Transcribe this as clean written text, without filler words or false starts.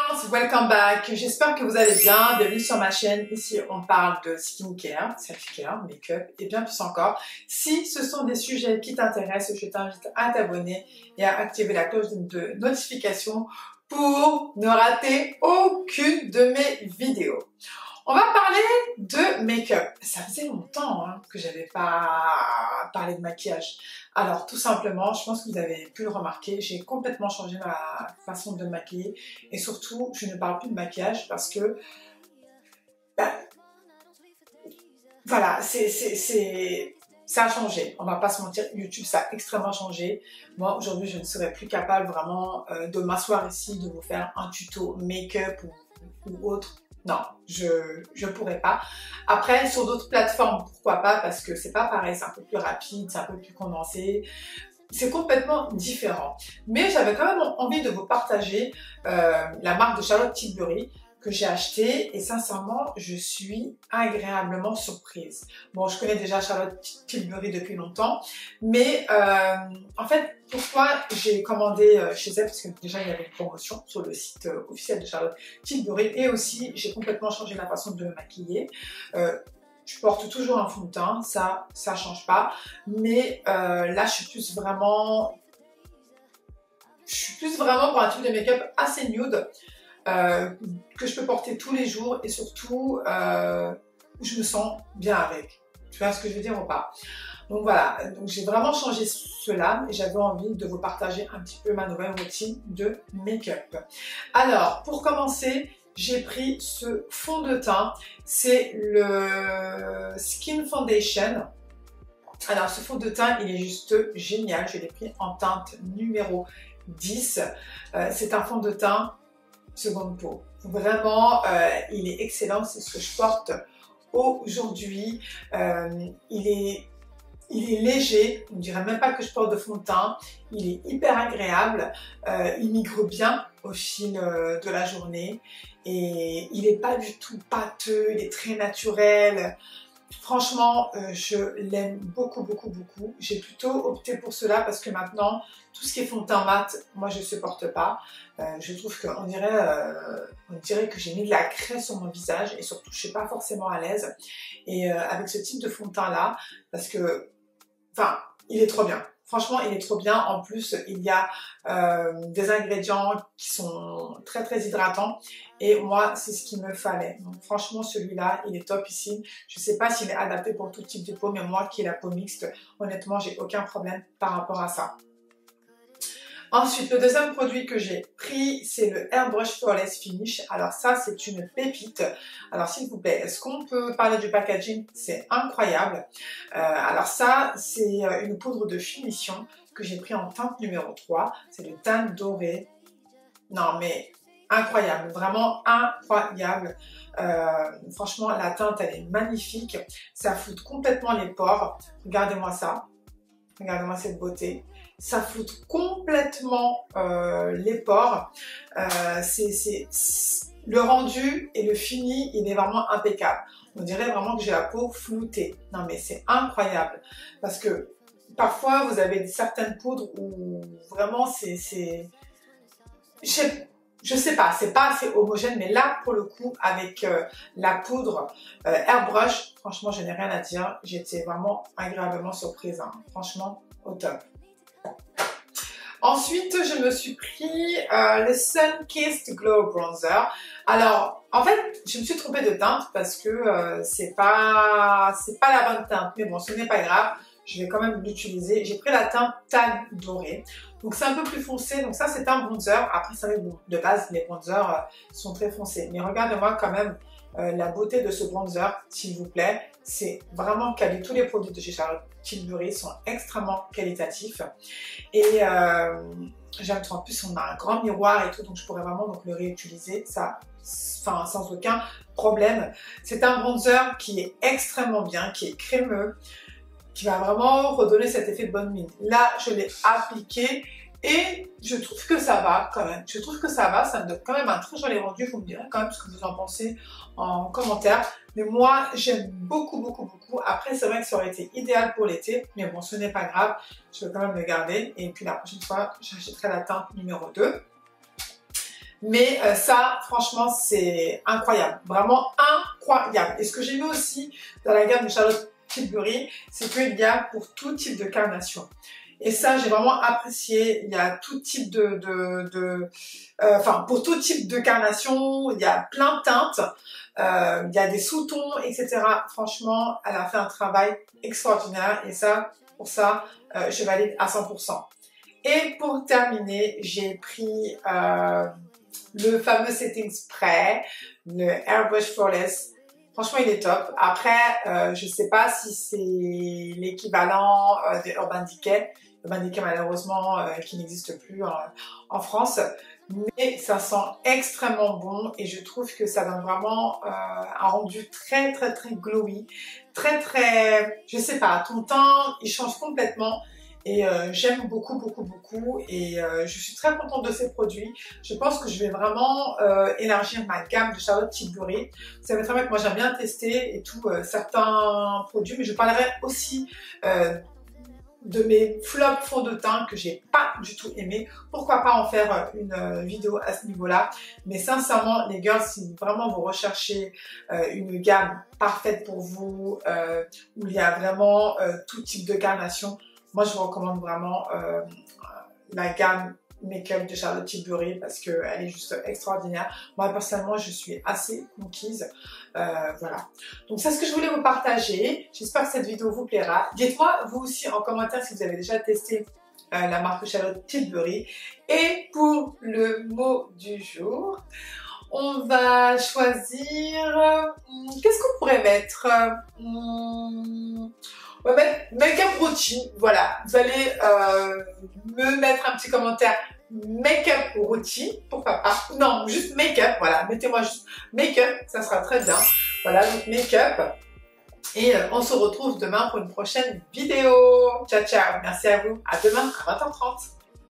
Welcome back, j'espère que vous allez bien, bienvenue sur ma chaîne. Ici on parle de skincare, self-care, make-up et bien plus encore. Si ce sont des sujets qui t'intéressent, je t'invite à t'abonner et à activer la cloche de notification pour ne rater aucune de mes vidéos. On va parler de make-up. Ça faisait longtemps que j'avais pas parlé de maquillage. Alors tout simplement, je pense que vous avez pu le remarquer, j'ai complètement changé ma façon de me maquiller et surtout, je ne parle plus de maquillage parce que voilà, ça a changé. On va pas se mentir, YouTube ça a extrêmement changé. Moi aujourd'hui, je ne serais plus capable vraiment de m'asseoir ici, de vous faire un tuto make-up ou autre. Non, je pourrais pas. Après, sur d'autres plateformes, pourquoi pas, parce que c'est pas pareil, c'est un peu plus rapide, c'est un peu plus condensé. C'est complètement différent. Mais j'avais quand même envie de vous partager la marque de Charlotte Tilbury que j'ai acheté et sincèrement, je suis agréablement surprise. Bon, je connais déjà Charlotte Tilbury depuis longtemps, mais en fait, pourquoi j'ai commandé chez elle, parce que déjà il y avait une promotion sur le site officiel de Charlotte Tilbury et aussi j'ai complètement changé ma façon de me maquiller. Je porte toujours un fond de teint, ça change pas, mais là je suis plus vraiment pour un type de make-up assez nude. Que je peux porter tous les jours et surtout où je me sens bien avec. Tu vois ce que je veux dire ou pas? Donc voilà, donc j'ai vraiment changé cela et j'avais envie de vous partager un petit peu ma nouvelle routine de make-up. Alors, pour commencer, j'ai pris ce fond de teint, c'est le Skin Foundation. Alors ce fond de teint, il est juste génial, je l'ai pris en teinte numéro 10. C'est un fond de teint seconde peau. Vraiment, il est excellent, c'est ce que je porte aujourd'hui. Il est léger, on ne dirait même pas que je porte de fond de teint. Il est hyper agréable, il migre bien au fil de la journée et il n'est pas du tout pâteux, il est très naturel. Franchement, je l'aime beaucoup. J'ai plutôt opté pour cela parce que maintenant, tout ce qui est fond de teint mat, moi je ne supporte pas. Je trouve qu'on dirait que j'ai mis de la craie sur mon visage et surtout je ne suis pas forcément à l'aise. Et avec ce type de fond de teint là, parce que, enfin, il est trop bien. Franchement, il est trop bien. En plus, il y a des ingrédients qui sont très hydratants. Et moi, c'est ce qu'il me fallait. Donc franchement, celui-là, il est top ici. Je ne sais pas s'il est adapté pour tout type de peau, mais moi qui ai la peau mixte, honnêtement, j'ai aucun problème par rapport à ça. Ensuite, le deuxième produit que j'ai pris, c'est le Airbrush Flawless Finish. Alors ça, c'est une pépite. Alors s'il vous plaît, est-ce qu'on peut parler du packaging? C'est incroyable. Alors ça, c'est une poudre de finition que j'ai pris en teinte numéro 3. C'est le tan doré. Non mais incroyable, vraiment incroyable. Franchement, la teinte, elle est magnifique. Ça floute complètement les pores. Regardez-moi ça. Regardez-moi cette beauté. Ça floute complètement les pores. Le rendu et le fini, il est vraiment impeccable. On dirait vraiment que j'ai la peau floutée. Non mais c'est incroyable. Parce que parfois, vous avez certaines poudres où vraiment je sais pas, c'est pas assez homogène, mais là, pour le coup, avec la poudre Airbrush, franchement, je n'ai rien à dire. J'étais vraiment agréablement surprise. Hein. Franchement, au top. Ensuite, je me suis pris le Sun Kissed Glow Bronzer. Alors, en fait, je me suis trompée de teinte parce que c'est pas la bonne teinte. Mais bon, ce n'est pas grave. Je vais quand même l'utiliser. J'ai pris la teinte tan doré. Donc c'est un peu plus foncé. Donc ça c'est un bronzer. Après ça bon, de base les bronzers sont très foncés. Mais regardez-moi quand même la beauté de ce bronzer, s'il vous plaît. C'est vraiment quali. Tous les produits de chez Charlotte Tilbury sont extrêmement qualitatifs. Et j'aime trop. En plus on a un grand miroir et tout. Donc je pourrais vraiment donc, le réutiliser. Ça, enfin, sans aucun problème. C'est un bronzer qui est extrêmement bien, qui est crémeux, qui va vraiment redonner cet effet de bonne mine. Là, je l'ai appliqué et je trouve que ça va quand même. Je trouve que ça va, ça me donne quand même un très joli rendu. Vous me direz quand même ce que vous en pensez en commentaire. Mais moi, j'aime beaucoup. Après, c'est vrai que ça aurait été idéal pour l'été, mais bon, ce n'est pas grave. Je vais quand même le garder et puis la prochaine fois, j'achèterai la teinte numéro 2. Mais ça, franchement, c'est incroyable. Vraiment incroyable. Et ce que j'ai vu aussi dans la gamme de Charlotte Tilbury, c'est qu'il y a pour tout type de carnation. Et ça, j'ai vraiment apprécié. Il y a tout type pour tout type de carnation, il y a plein de teintes, il y a des sous-tons, etc. Franchement, elle a fait un travail extraordinaire et ça, pour ça, je valide à 100%. Et pour terminer, j'ai pris le fameux setting spray, le Airbrush Flawless. Franchement, il est top. Après, je sais pas si c'est l'équivalent de Urban Decay. Urban Decay, malheureusement, qui n'existe plus en France. Mais ça sent extrêmement bon et je trouve que ça donne vraiment un rendu très, très, très glowy. Très, très, je sais pas, ton teint, il change complètement. Et j'aime beaucoup, beaucoup, beaucoup et je suis très contente de ces produits. Je pense que je vais vraiment élargir ma gamme de Charlotte Tilbury. Vous savez très bien que moi j'aime bien tester et tout certains produits, mais je parlerai aussi de mes flops fonds de teint que j'ai pas du tout aimé. Pourquoi pas en faire une vidéo à ce niveau-là. Mais sincèrement, les girls, si vraiment vous recherchez une gamme parfaite pour vous, où il y a vraiment tout type de carnation, moi, je vous recommande vraiment la gamme make-up de Charlotte Tilbury parce qu'elle est juste extraordinaire. Moi, personnellement, je suis assez conquise. Voilà. Donc, c'est ce que je voulais vous partager. J'espère que cette vidéo vous plaira. Dites-moi, vous aussi, en commentaire, si vous avez déjà testé la marque Charlotte Tilbury. Et pour le mot du jour, on va choisir... Qu'est-ce qu'on pourrait mettre on va mettre make-up routine, voilà. Vous allez me mettre un petit commentaire make-up routine, pourquoi pas. Non, juste make-up, voilà. Mettez-moi juste make-up, ça sera très bien. Voilà, donc make-up. Et on se retrouve demain pour une prochaine vidéo. Ciao, ciao. Merci à vous. À demain à 20h30.